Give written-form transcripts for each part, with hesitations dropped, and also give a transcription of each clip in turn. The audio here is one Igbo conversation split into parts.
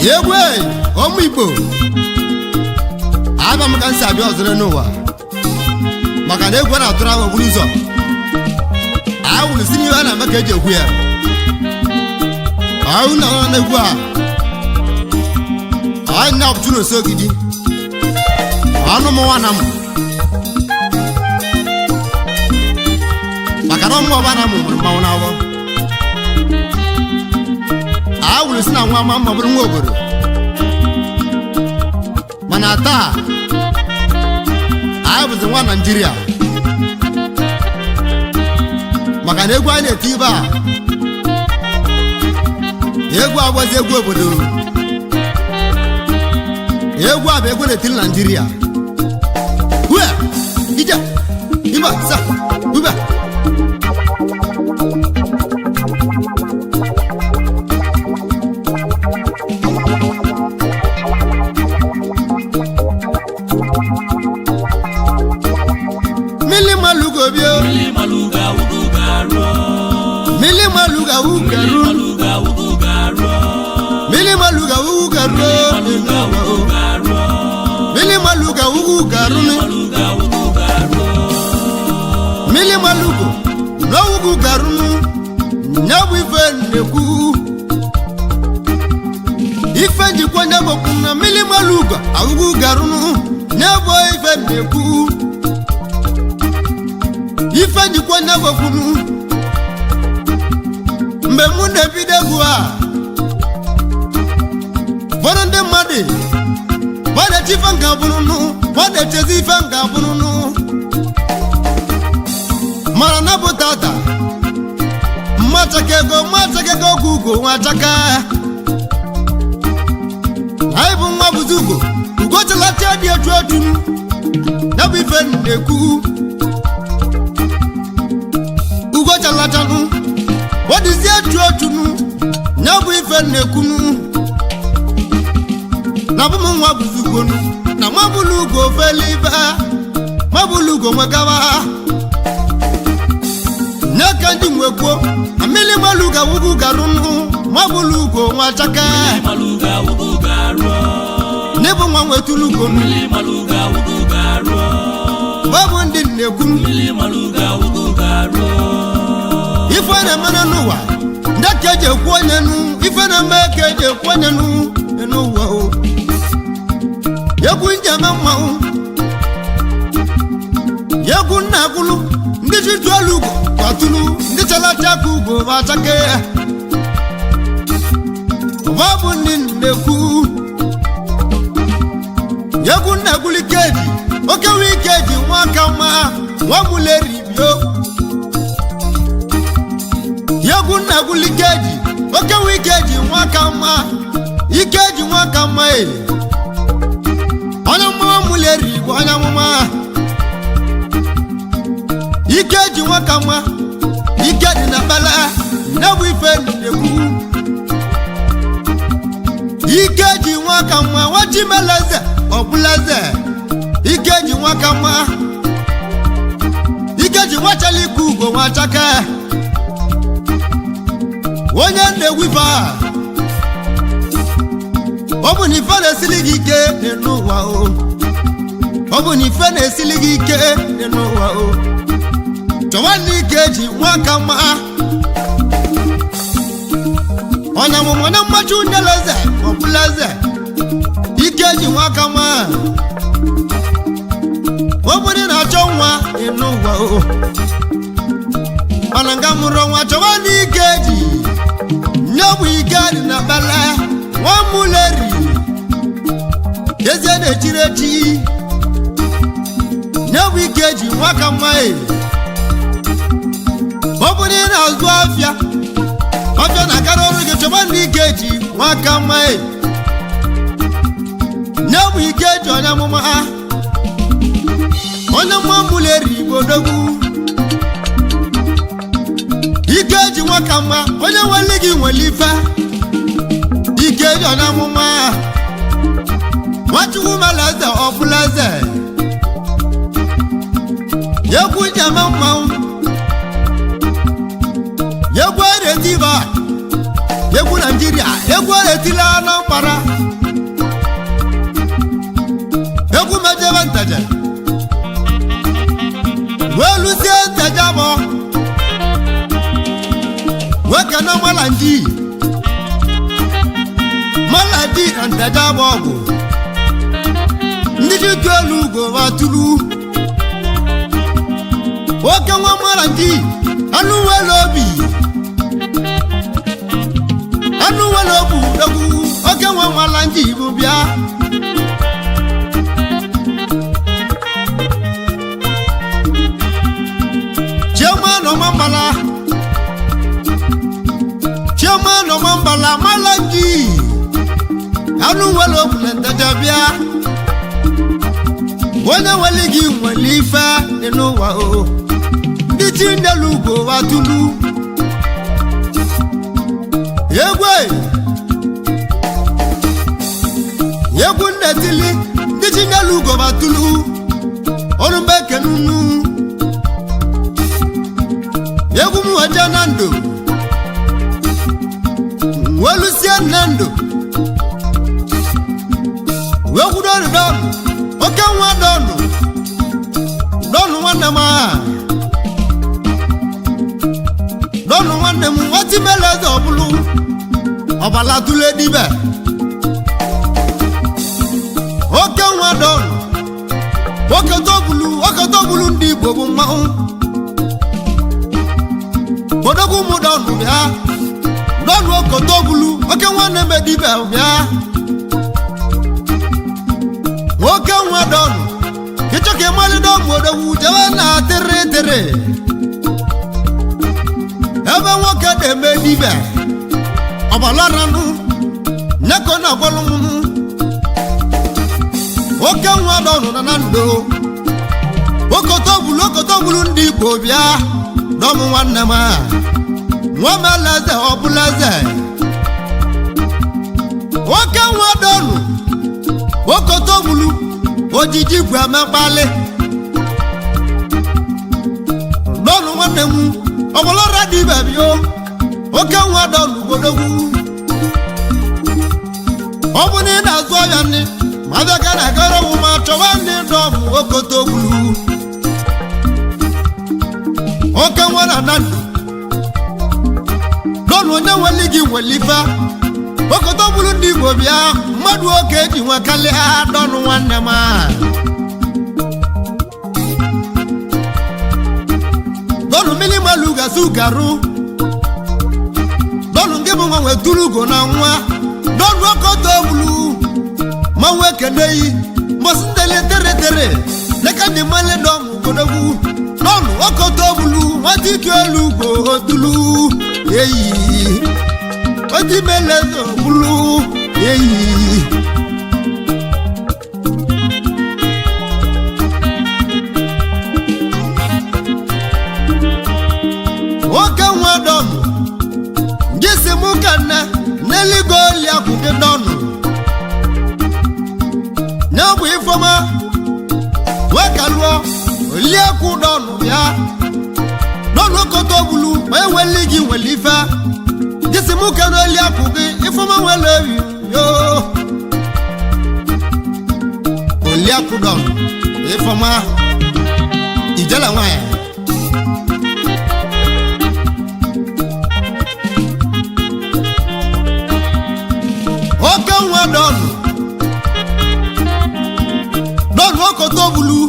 Egwe ọmụ Igbo aba m ka nsi abịa ọzọ n'ụwa maka na egwu na-atụrụ ahụ buru ụzọ awụrụ si n'ihe a na-eme ka eji ekwu ya ahụ na ọrụ n'egwu a anyị na-apụtụ n'osi ogidi ọnụ m nwa na m maka na ọmụ ọba na m mụrụ mmanwụ n'awọ awụrụ si na nwa ma mma bụrụ nwa obodo mana taa anyị bụzi nwa Naịjirịa maka na egwu anyị na-eti ibe a egwu agbazi egwu obodo egwu a bụ egwu na-etiri Naịjirịa uwe ije ibe sa ube ife njikwa nyabokwu na mili maluga awugu garunu nyabo ife neku ife njikwa nyabokwu mbe mu nebide gwa bonde madi bade tifanga bununu bade tezifanga bununu mara na botata machakego gugo wachaka aibu nwa buzugo ugo chalata di etu odunu na bi fe neku ugo chalata nu what is etu odunu na bi fe neku na bu nwa buzugo nu na mabulugo feliba mabulugo magawa nakandi mwekwo amili maluga wugu garunu mabulugo nwachaka maluga wugu garo nebo nwa nwetulugo mili maluga wugu garo babu ndi neku mili maluga wugu garo ife na mana nuwa ndakeje kwonenu ife na mekeje kwonenu enuwa o yekunja mama o yekunna kulu ndichi twalugo watulu ndichala chakugo batake babu ninneku yekunna kulikeji oke wikeji mwakama wamuleri byo yekunna kulikeji oke wikeji mwakama ikeji mwakama onyama muleri onyama ikeji wakama ikedi na bala na wife neku ikeji wakama wachimelaze obulaze ikeji wakama ikeji wachaliku go wachaka wonye newifa obuni fane siligike enuwa o obuni fane siligike enuwa o Chawani keji wakama Onya mwana machu nyeleze Wapulaze Ikeji wakama Wabuni na chonwa Inuwa o Anangamuro chawani keji Nyabu ikadi na bala Wamuleri Yeze ne chireti Nyabu ikeji wakama Obuni na zuafia Ojo na karoro ge chobani keji wakama Nyamu ikeji onyamuma Onyamuleri bodogu Ikeji wakama Onyawaligi walifa Ikeji onyamuma Wachugu malaze opulaze Yekunja mama Yegwere diva Yegu Nigeria Yegwere tila na para ntaja weluzie ntaja bo wekana malandi ntaja bo ọgụ ndị ji tụelu ugo watulu oke nwa malandi anụ nwere obi egwu oke nwa malandi bụ bịa chioma nọ mambala malandi anụ nwere obi na ntaja bịa onye nwere gị nwere ife dị n'ụwa o ndị chi ndelu ugo watulu egwu nnetili ndị chi ndelu ugo watulu ọrụ mbe kenunu egwu m weje na ndụ welusie na ndụ wekwudonu dọnụ oke nwa dọnụ nwanne m dọnụ nwanne m nwatimeleeze ọbụlụ ọbala tụle dibe oke nwa dọnụ okotobulu ndị Igbo bụ mmanwụ odogwu mụ dọnụ bịa dọnụ okotobulu oke nwanne m dibe bịa nwoke nwa dọnụ ịchọ ka ịmalị dọmụ odogwu jebe na tere ebe nwoke na-eme dibe ọbalaranụ nyeko na agwalụmụ nwoke nwa dọnụ na ndụ okotobulu ndị Igbo bịa dọmụ nwanne m nwameleze ọbụleze nwoke nwa dọnụ okotobulu ojiji gwa mekpali dọnụ nwanne m ọbụlara dị bebio oke nwa dọnụ bodogwu ọ bụ na ị na-azụ ọya nri ma bịa ka na-agara wụ ma chọwa ndị dọmụ okotobulu oke nwa na ndụ dọnụ onye nwere gị nwere ife okotobulu ndị Igbo bịa mmadụ oke eji nwekalịa dọnụ nwanne m dọnụ mmiri malu gasị ugarụ dọnụ nke bụ nwa nwetụrụ ugo na nwa dọnụ okotobulu ma nwe keneyi mbọsị ndele tere leka ndị mmale dọmụ godogwu dọnụ okotobulu nwata ike elu ugo otulu eyi otimeleze bulu eyi nwoke nwa dọnụ gịsị mụ ka nne n'eligo oliakụ gị dọnụ nye bụ ifeọma weka lụọ oliakụ dọnụ bịa dọnụ okotobulu ma enweli gị nwere ife gịsị mụ ka n'oliakụ gị ifeọma nwere ewi yo oliakụ dọnụ ifeọma ijela nwanyị oke nwa dọnụ okotobulu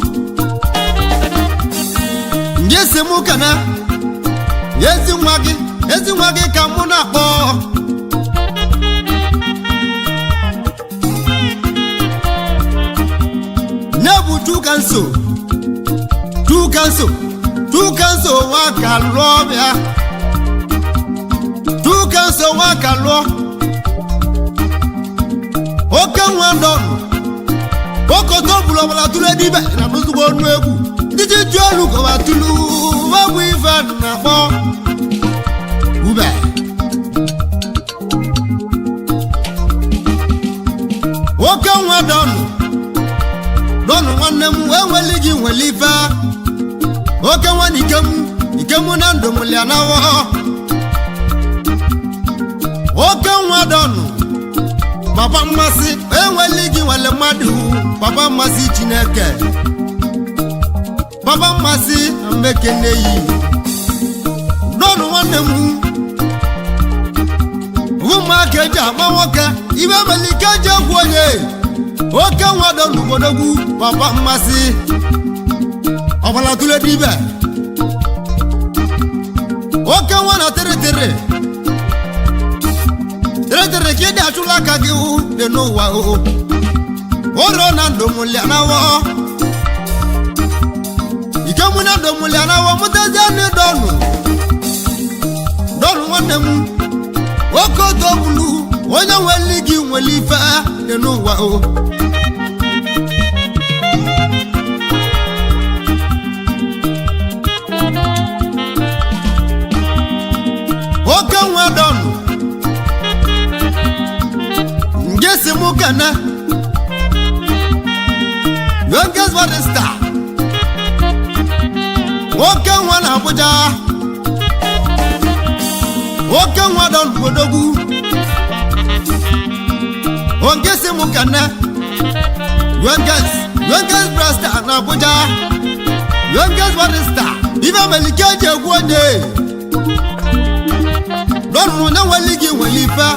gịsị mụ ka na ezi nwa gị ka mụ na-akpọ nye bụ chukanso nwa ka lụọ bịa chukanso nwa ka lụọ oke nwa dọnụ okotobulu ọbụla tụrụ edibe na n'ozugbo ọnụ egwu ndị ji jụọ olu gọba tụlụ webụ ife na-akpọ ube nwoke nwa dọnụ nwanne m wee nweli gị nwere ife oke nwa na ikem na ndụ m lia nawo oke nwa dọnụ papa mmasị enweli gị nwere mmadụ papa mmasị Chineke papa mmasị mmekene yi n'ọnụ nwanne m ụmụaka eji ama nwoke ibe melike eji egwu onye oke nwadọ n'obodo papa mmasị ọbala tụle dibe oke nwa na tere ka ịdị achụla aka gị dị n'ụwa oro na ndomụlia nawo ike mụ na ndomụlia nawo mụtazie ndị dọnụ nwanne m oke otogbulu onye nweli gị nwere ife dị n'ụwa oke nwa dọnụ ngesi mụ kana youngest barista oke nwa na Abuja oke nwa dọnụ odogwu ngesi mụ kana youngest barista na Abuja youngest barista ibe melike eji egwu onye dọnụ onye nweli gị nwere ife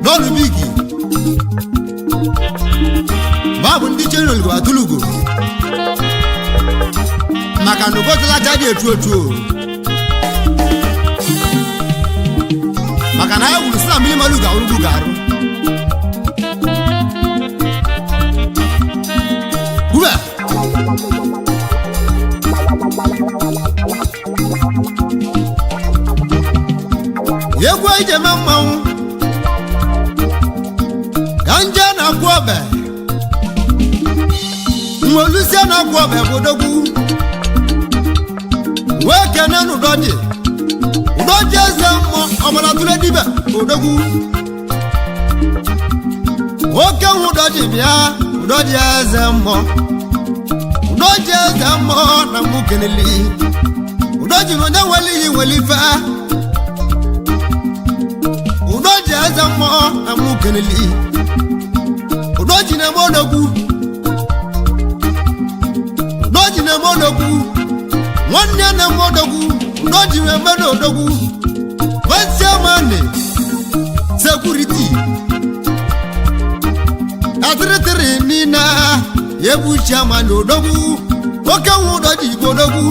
dọnụ bigi babu ndị chere olugo atụlugo maka na ụbọchịla aja dị etu maka na ya wuru si na mmiri malu ga-arụgbu ga-arụ ube egwu ije me mmanwụ ka nje na-agwụ ọbẹ nwolusie na-agwụ ọbẹ bụ odogwu wee kene n'ụdọji eze mmụọ ọbara tụle dibe odogwu oke nwe ụdọji bịa ụdọji eze mmụọ na mụ keneli ụdọji na onye nwere iyi nwere ife ụdọji eze mmụọ na mụ keneli ụdọji na-eme odogwu nwanne na-eme odogwu ụdọji na-eme n'odogwu vice mane sekuriti atịrịtịrị niile ebu chairman odogwu oke nwe ụdọji igbo odogwu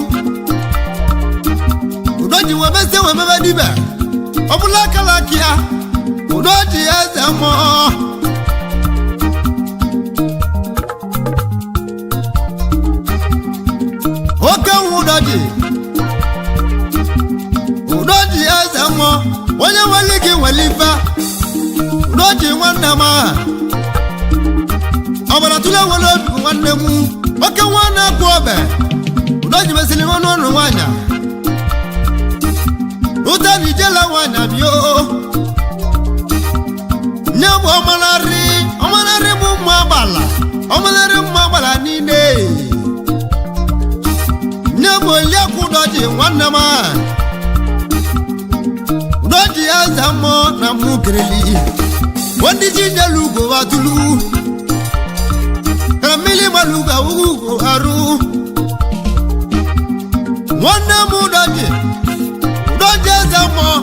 ụdọji wemese wemebe dibe ọbụla akala aka ya ụdọji eze mmụọ oke nwe ụdọji eze mmụọ onye nwere gị nwere ife ụdọji nwanne m ọbara tụle nwere obi nwanne m oke nwa na-akụ ọbẹ ụdọji mesịrị ọnụ nwanyị ụtara ijela nwanyị bịa nye bụ ọmanarị bụ mma agbala niile nye bụ oliakụ ụdọji nwanne m ụdọji eze mmụọ na mụ kereli ndị ji nyelu ugo atụlu ka mmiri malugo awugo arụ nwanne m ụdọji eze mmụọ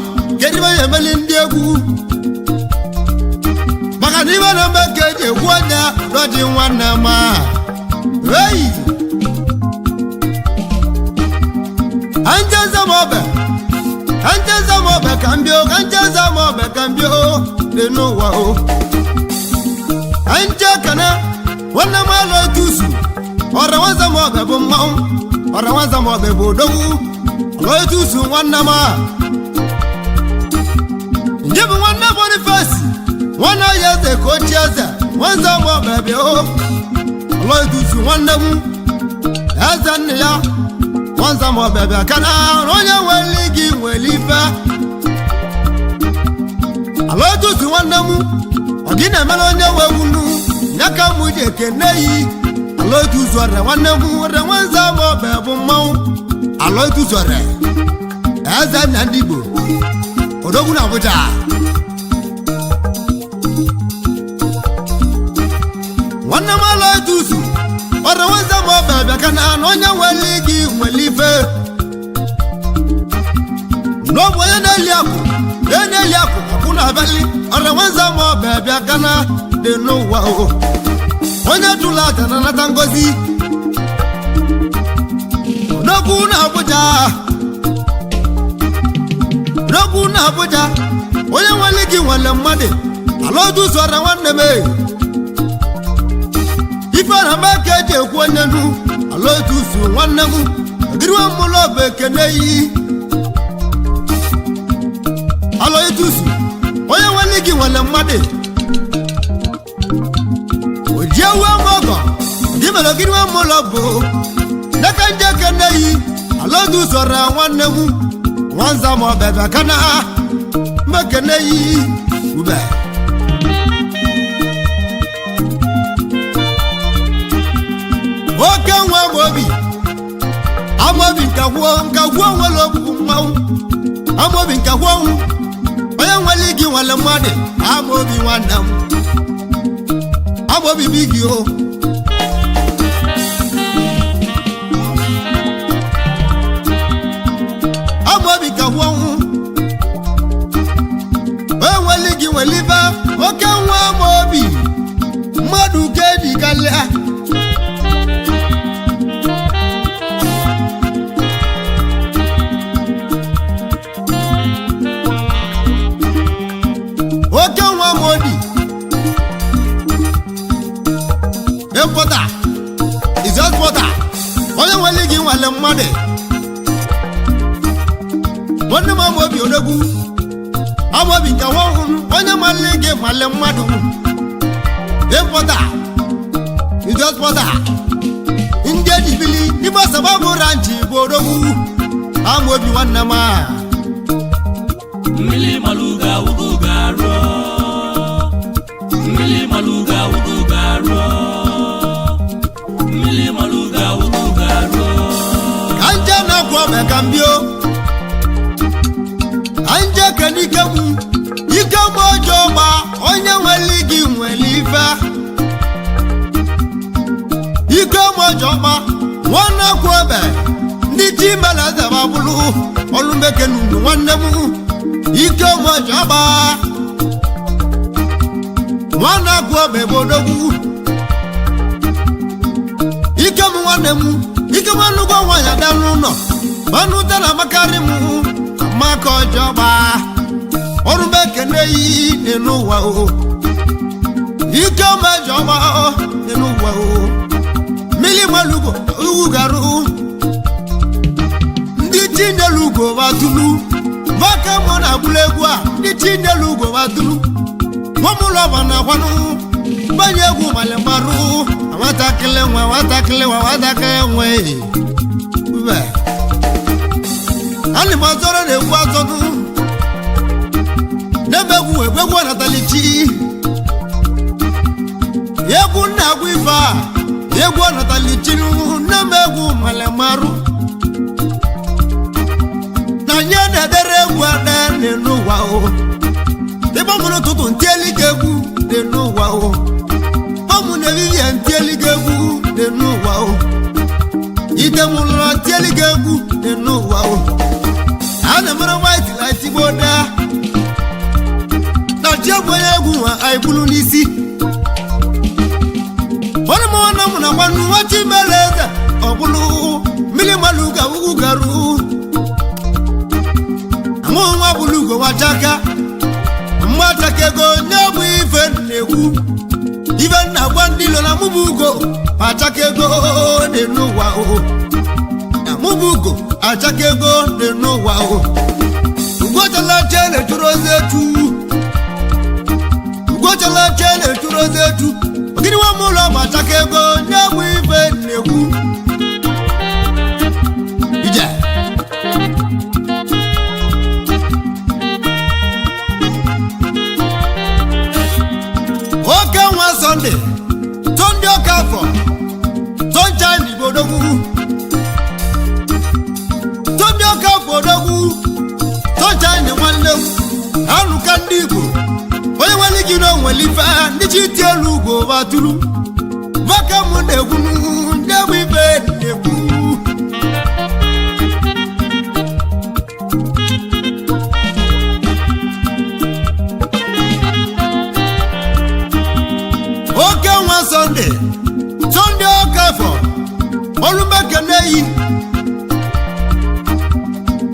kedu ebe ya emeli ndị egwu maka na ibe na mbe ka eji egwu onye ụdọji nwanne m eyi anjeze m ọbẹ ka mbio dị n'ụwa anje kana nwanne m alụ etusu ọra nwanza m ọbẹ bụ mmanwụ ọra nwanza m ọbẹ bụ odogwu alụ etusu nwanne m nje bụ nwanne Boniface nwanne ya eze ka ochie eze nwanza m ọbẹ bịa alụ etusu nwanne m eze nne ya nwanza m ọbẹ bịa kana onye nwere gị nwere ife alụ etusu nwanne m ọ gị na-emere onye wewunu nyaka mụ ji ekene yi alụ etusu ọrịa nwanne m ọrịa nwanza m ọbẹ bụ mmanwụ alụ etusu ọrịa eze nna ndị Igbo odogwu na Abuja ọrụ nwanza ma ọ bịa kana onye nwere gị nwere ife n'ọbụ onye na-eli akụ akwụ n'abalị ọrụ nwanza ma ọ bịa kana dị n'ụwa onye tụrụ aja na nata ngozi n'okwu na Abuja onye nwere gị nwere mmadụ ala otu sọrọ nwanne m ife na maka eji ekwu onye nu ala otu su nwanne m ogiriwe mmụlọ bụ ekene yi ala otu su onye nwere gị nwere mmadụ oji ewu ọgọ gị mere ogiriwe mmụlọ bụ n'aka nje ekene yi ala otu sọrọ nwanne m nwanza ma ọ bịa kana mekene yi ube oke nwa Amobi nkagwuo nwere okwu mmanwụ Amobi nkagwuo onye nwere igi nwere mmadụ Amobi nwanne m Amobi bigi o Amobi nkagwuo onye nwere igi nwere ibe oke nwa Amobi mmadụ ka eji kalịa oke nwa Modi importer is just importer onye nwere gị nwale mmadụ nwanne m Amobi odogwu Amobi nke nwa onye nwere gị nwale mmadụ importer is just importer ndị ejibili n'ime sababu ranchi bụ odogwu Amobi nwanne m Mmili maluga wugu garo Mmili maluga wugu garo Mmili maluga wugu garo Kanja na kwa mekambio Anje kenikamu Ikamo joba Onye weligi mwelifa Ikamo joba Wana kwebe Niti melaza babulu Olumbeke nundu wanemu Ike mojaba Mwana kwebe bodogu Ike mwanemu Ike manugo wanya danuno Manu tana makarimu Mako joba Orumbeke neyi nenuwa o Ike majoba nenuwa o Mili malugo ugaru Nditi nelugo watulu Maka mwana bulegwa Nditi nelugo watulu Mwamulo bana kwanu Banyegu malemaru Watakile Ube Ani mazoro ne wazonu Nebegu wegwu anatalichi Yegu na gwifa Yegu anatalichi Nebegu malemaru Na nyene derewu ane nuwa o Deba munu tutu ntieli gegu de nuwa o Omu neviye ntieli gegu de nuwa o Ite mulu ntieli gegu de nuwa o Ane mura white light boda Na jebo yegu wa aibulu nisi Wane mwana muna wanu wachi meleza Obulu mili maluga ugu garu Amu wabulugo wachaka Mwatakego nyabu ife newu Ife na wandilo na mubugo Achakego de nuwa o Na mubugo achakego de nuwa o Ugochala chele churozetu Ugochala chele churozetu Ogini wa mulo machakego nyabu ife newu Ije Oke nwa Sunday Sunday Okafọ Sunshine Igbodogu Sunday Okafọ odogwu Sunshine nwanne Aluka ndị Igbo onye nwere gị n'onwere ife ndị chi elu ugbo batulu Maka mụ na-egwu ibe na-ekwu oke nwa Sunday Okafor olumekene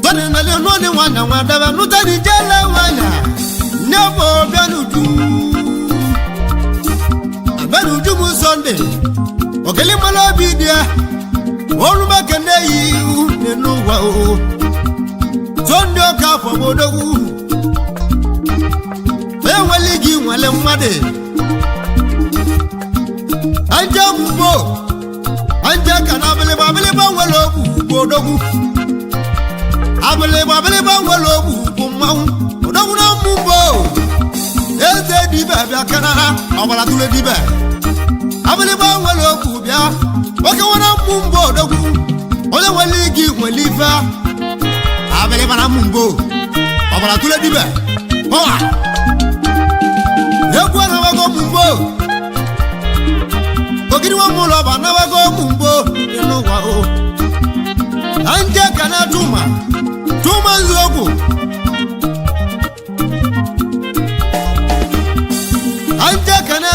tani nale noni wana wadaba nutani jele wana nebo benuju mu Sunday ogeli mala bidia olumekene nenu wa o Sunday Okafor bodogu eweligi wale mwade anja mbo anja kana bele bangwelo bodogu abele bangwelo bumawu bodogu na mbo eze dibe bia kana obala tule dibe abele bangwelo bia oke wana mbo dogu ole weligi welifa abele bana mbo obala tule dibe power yekwa na wago mbo ogiri wa mulo bana wago mumbo ino wa o anje kana tuma nzogu anje kana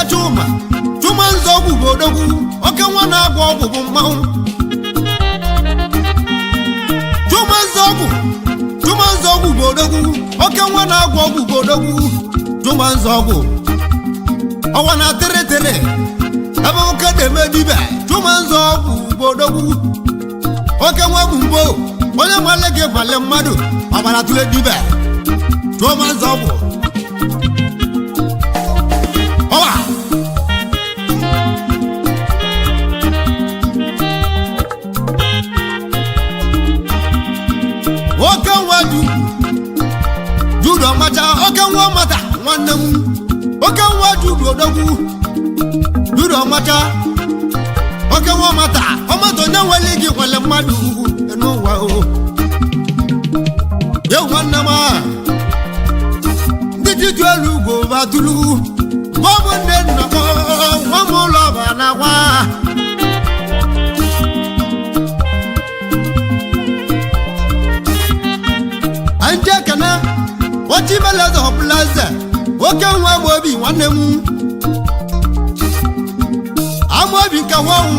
tuma nzogu bodogu oke wana agwo ogugu mawu tuma nzogu bodogu oke wana agwo ogugu bodogu tuma nzogu owana tere abo kede medibe tumanzo bodogu oke nwa mbo onye malege male mmadu abara tule dibe tumanzo bo owa oke nwa judo mata oke nwa mata nwannem oke nwa judo dogu duro mata oke wo mata o mato na waligi wala madu eno wa o ye wanna ma nditi tolu go batulu wo mo ne na ko wo mo lo ba na wa anje kana wati bela zo plaza oke wa mo bi wanemu amobi ka won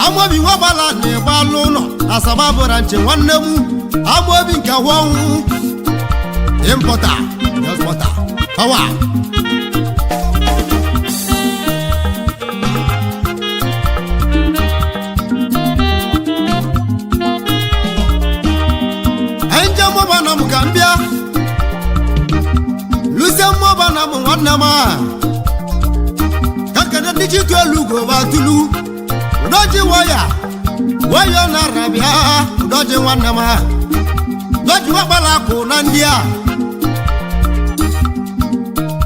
amobi wa bala ne balu no asababu ranche wannemu amobi ka won importer power enja mo bana mukambia luse mo bana mo wannama kana digitu elugo batulu udoji waya na rabia udoji wanama udoji wabala ko nandia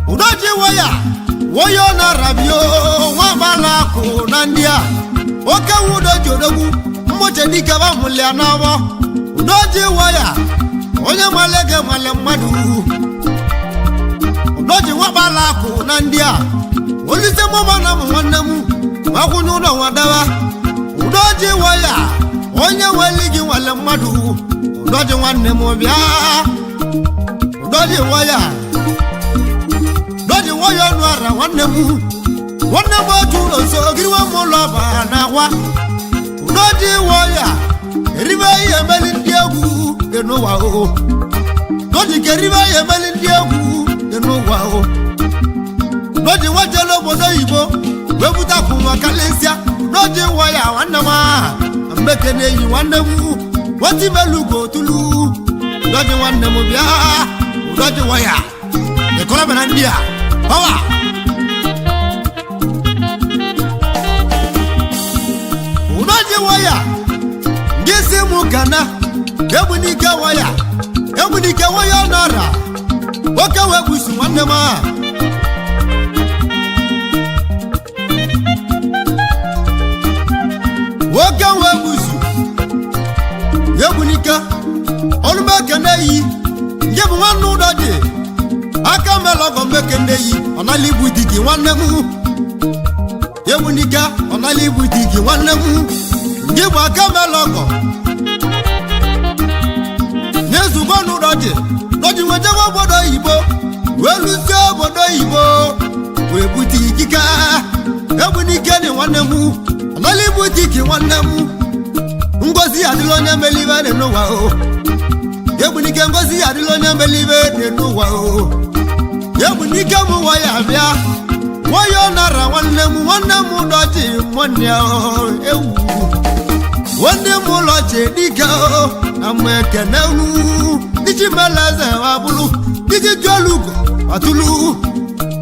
udoji waya na rabio wabala ko nandia oke udoji odogu mmoche dike ba mulia nawo udoji waya onye malege male mmadu udoji wabala ko nandia olise mama na mwanemu makunyu no wadawa udoji waya onye weligi wale mmadu udoji wanemu bia udoji waya nwara wanemu tulo so giriwa muloba na wa udoji waya ribe yemeli ndiegu eno wa o udoji keribe yemeli ndiegu eno wa o noji wajelo bodo ibo webuta kuma kalesia noji waya wanama ambekene yi wanamu wati belugo tulu noji wanamu bia noji waya ekola benandia power noji waya ngisi mukana ebunike waya nara oke webusu wanama woga webusu yebunika olumekene yi ngebu wanu doje aka melogo mekene yi onalibu digi wanemu Ebunika onali butiki nwanne m ndị bụ aka melọkọ n'ezugbo n'ụdọji dọji nwejebe obodo oyibo wee lụzie obodo oyibo wee butiki ka Ebunika ni nwanne m onali butiki nwanne m ngozi adịla onye melibe dị n'ụwa o Ebunika ngozi adịla onye melibe dị n'ụwa o Ebunika m nwa ya bịa nwayo nara nwanne m dọji nwanne ewu nwanne m ụlọchi dịka na m ekene unu dịji meleze abụlụ dịji jolugo atụlụ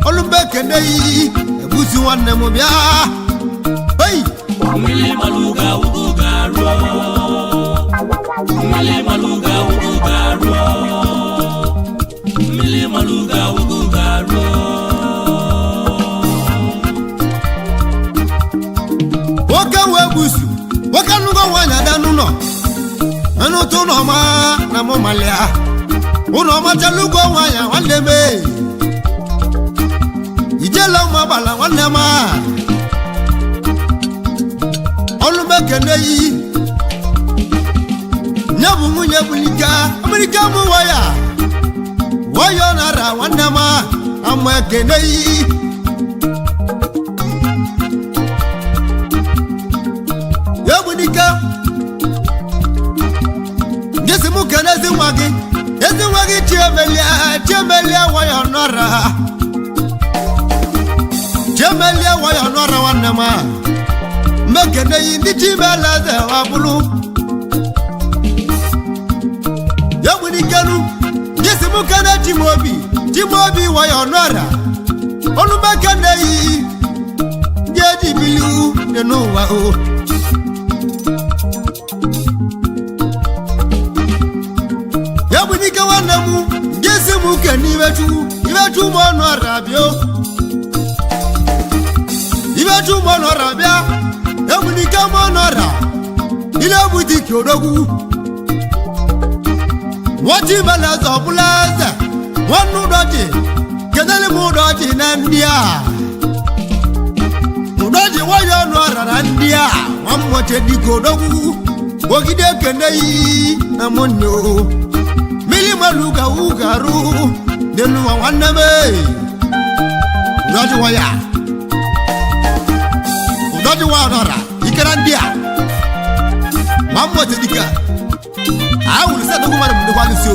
olumbe kene yi ebusi nwanne m bịa hey mmiri maluga ugo garuo mmiri maluga ugo garuo mmiri maluga ugo garuo busu waka nugo wanya danu no anu tu no ma na mo malia uno ma jalugo wanya wande me ijela ma bala wande ma olume kene yi nyabu Ebunika Amerika mu waya wayo nara wande ma amwe kene yi Ebunika Gesi mu kana zinwagi chemelia waya nora wanama mekene yindi chimela ze wabulu Ebunika nu gesi mu kana Timobi waya nora onu mekene yi jeji bilu nenu wa o Ebunika wanamu gesi mu keni ibetu mo no arabio ibetu mo no arabia Ebunika mo no ara ile butiki odogu wati balaza bulaza wanu doji kedele mu doji na ndia mu doji wayo no ara ndia wamoche diko odogu ogide kenei na monno mili maluga ugaru denu wanna me udoji waya udoji wadora ikerandia mammo tedika awul sa dogu mara mundu kwali sio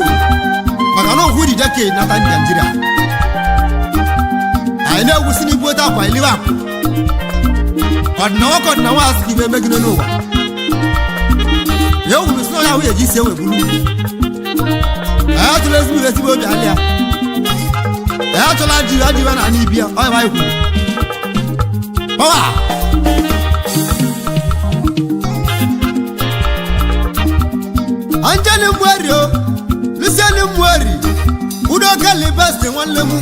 magano hudi dake na tan Nigeria aina usini bota kwa iliwa kodna waski be megino nowa yo usno ya we ji se we bulu to let's move to Alia. I to la di na Anibia. Oh my God. Power. Anjani Mwario, Luciani Mwari. Udo Calibas one lemu.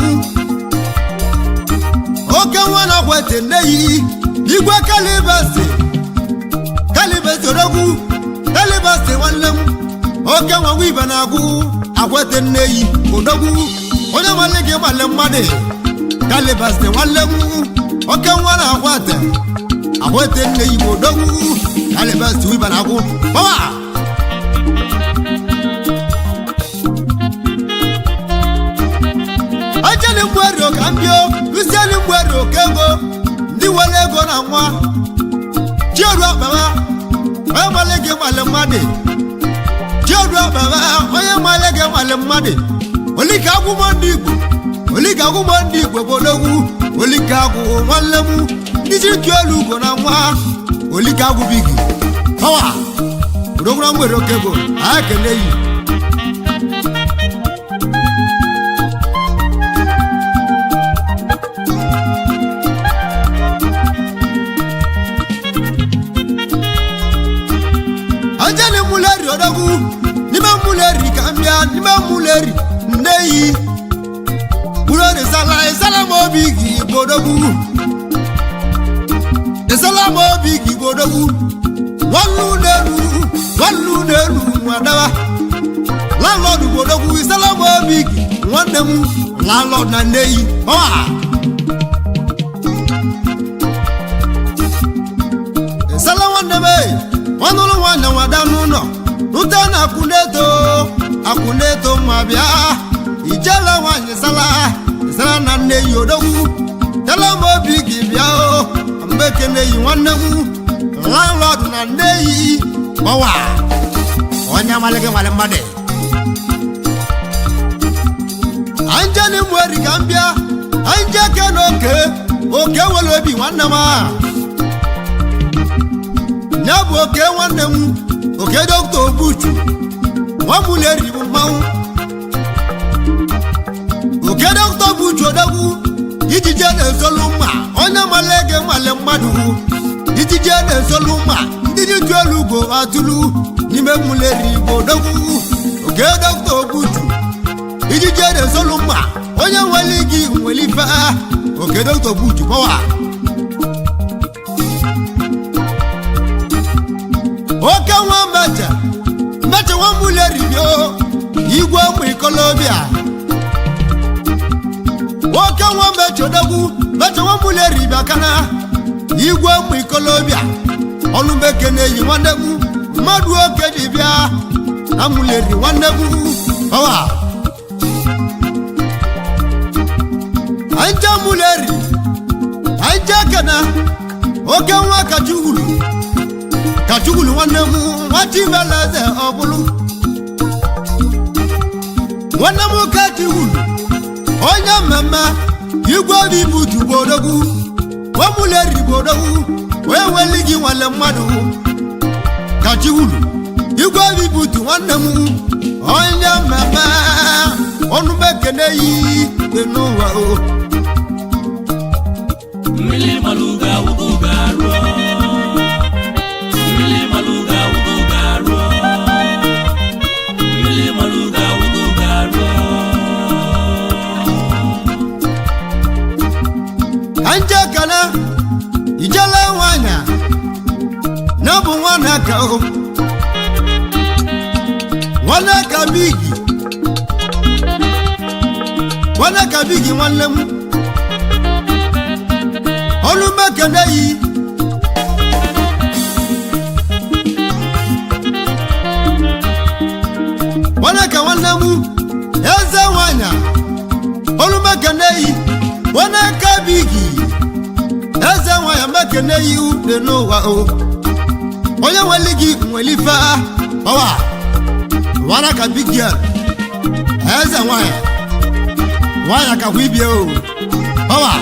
Oka wana kwete nei. Igwa Calibas Rogu. Calibas one lemu. Oka wa wiba nagu. Akwete nei odogu onye malege male mmade Calibas de walemu oke nwana akwete nei odogu Calibas tu ibana ku baba ajale mwero kambio Luciani mwero kego ndi walego na nwa chioru baba onye malege male mmade chioru baba onye malege male mmade olika gumondi bodogu olika gu walemu diji kyolu go na nwa olika gu bigi power bodogu na mwero kego akele yi ajale muleri odogu nima muleri kambia nima muleri nei Urone salamo bigi bodogu salamo bigi bodogu wallu nenu madawa landlord bodogu salamo bigi wandemu landlord na nei nwanụrụ nwanne nwada n'ụlọ rute na akwụneto nwa bịa ijela nwanyị sara na nne yi odogwu tela m obi gị bịa mgbe ekene yi nwanne m landlord na nne yi gbawa onye amalị gị nwale mmadụ anjeni mweri ka m bịa anje ke na oke were obi nwanne m nya bụ oke nwanne m oke Dr. Obuchu nwamụleri bụ mmanwụ oke Dr. Obuchu odogwu ijije na-ezolu mma onye male gị nwale mmadụ ijije na-ezolu mma ndị ji tụ elu ugo atụlu n'ime mụleri bụ odogwu oke Dr. Obuchu ijije na-ezolu mma onye nwere gị nwere ife oke Dr. Obuchu kọwa oke nwa mmeche nwa mụleri bio igwe ụmụ ikolobịa oke nwa mmeche odogwu meche nwa mụleri bịa kana igwe ụmụ ikolobịa ọnụ meke na-eyi nwanne m mmadụ oke dị bịa na mụleri nwanne m ọwa anje mụleri anje kena oke nwa kachugulu nwanne m nwati beleze ọbụlụ nwanne m kachugulu onye mmemme igwe obi butu bodogwu nwamụleri bodogwu onye nweli gị nwale mmadụ kachugulu igwe obi butu nwanne m onye mmemme ọnụ mekene yi dị n'ụwa mmiri maluga wugo garuo mmiri maluga wugo garuo mmiri maluga wugo garuo anje kana ijele nwanya na bụ nwana ka bigi nwanne m ọnụ mekene yi nwanne ka nwanne m eze nwanya ọnụ mekene yi nwanne ka bigi eze nwanya mekene yi dị n'ụwa onye nwere gị nwere ife ọwa nwanne ka bigi eze nwanya ka kwa ibie ọwa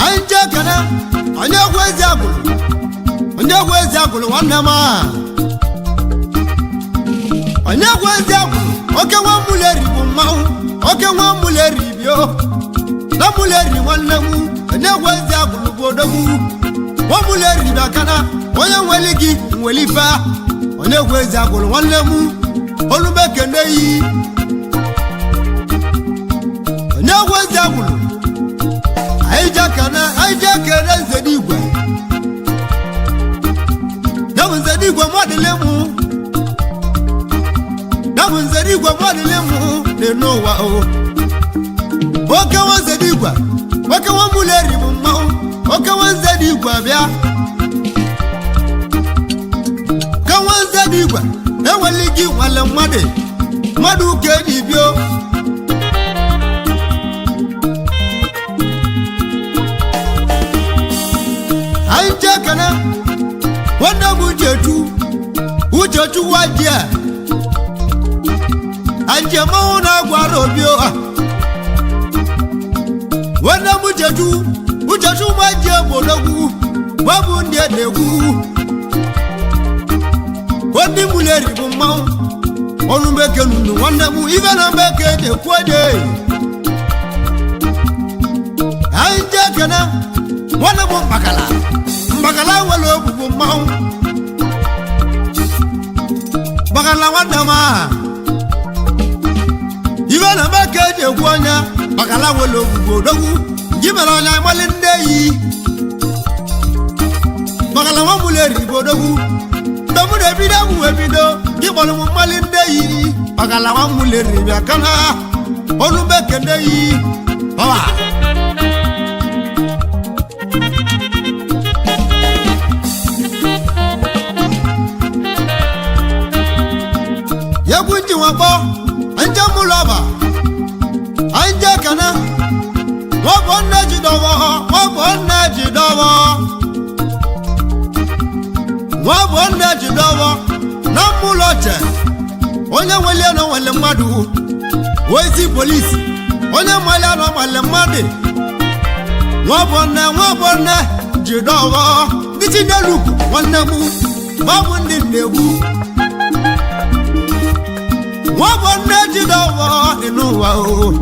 anje kana onye egwu ezi agwụrụ nwanne m onye egwu ezi agwụrụ oke nwa mụleri bụ mmanwụ oke nwa mụleri bio na mụleri nwanne m onye egwu ezi agwụrụ bụ odogwu nwa mụleri bịa kana onye nwere gị nwere ife onye egwu ezi agwụrụ nwanne m olumekene yi onye egwu ezi agwụrụ anyị je kene Nzedigwe Dabu Nzedigwe mwadile mu dị n'ụwa oke nwa Nzedigwe oke nwa mụleri bụ mmanwụ oke nwa Nzedigwe bịa oke nwa Nzedigwe enweli gị nwale mmadụ ka eji bio anyị jekene nwanne m Uchechu wajie anje mmanwụ na-agwara obi ọha nwanne m Uchechu wajie bodogwu gbabụ ndị edegwu nwanne mụleri bụ mmanwụ ọnụ meke nunu nwanne m ibe na meke na-ekwu ede anyị jekene nwanne m mgbakala nwere ogbugbo mmanwụ gbakala nwanne m ibe na meke eji ekwu onye gbakala nwere ogbugbo odogwu gị mere onye agbali ndị eyi gbakala nwa mụleri bụ odogwu mgbe m na-ebido egwu ebido gị kpọrọ m mmali ndị eyi gbakala nwa mụleri bịa kana ọnụ meke ndị eyi ọwa wabo anje mulaba anje kana wabo najidowo wabo najidowo na muloche onye wele no wele mmadụ oisi polisi onye mwele no wele mmadụ wabo na jidowo diti neluku nwanne mu babu ndị nnewu wabo na jidowo inuwa o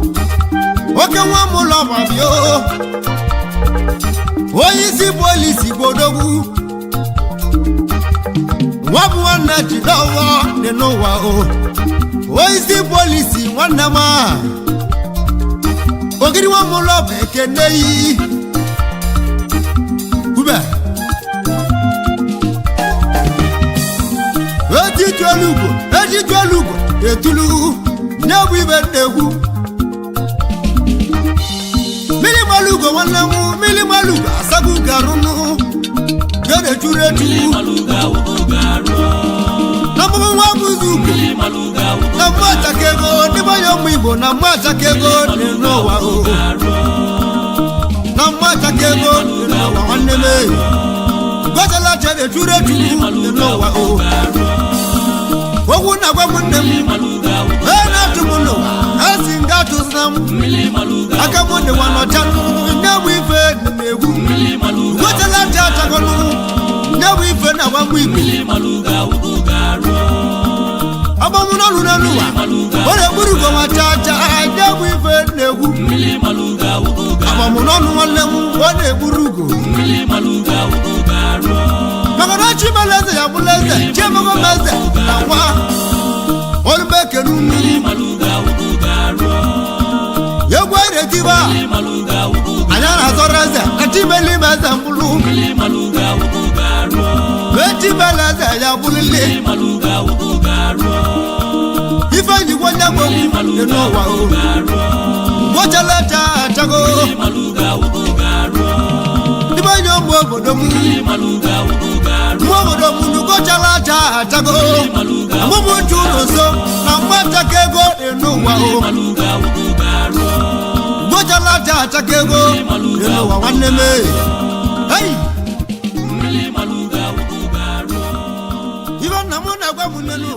oke nwa mulo babio oisi polisi bodogwu wabo na jidowo inuwa o oisi polisi nwanne ma ogiri wa mulo bekene yi ube eji tolugo etulu nyebu ibe ndegwu mili malugo nwanne mu mili malugo asagu garunu gede churetu na mwa buzuko na mwata kego niba yomu igbo na mwata kego nenowa o na mwata kego nenowa nwanne me gwatala chede churetu nenowa o owu na gwa nwanne mu na tumuno asinga tuzam aka monde wanotanu nyebu ife negu gwatala tata konu nyebu ife na wambu igbo abamuno lunanuwa ole burugo matata nyebu ife negu abamuno nuwalemu ole burugo magana chimaleze ya muleze chemago meze na wa olbeke nunu yegwere tiba anyana zoreze atimeli meze mbulu beti beleze ya bulili ifeji kwanya gbogu enowa o wochalata atago ibanyo mwobodo mu nukochalacha atago amumu chunoso na mwata kego enowa o wochalata atakego enowa nwanne me hey iban namuna gwa munenu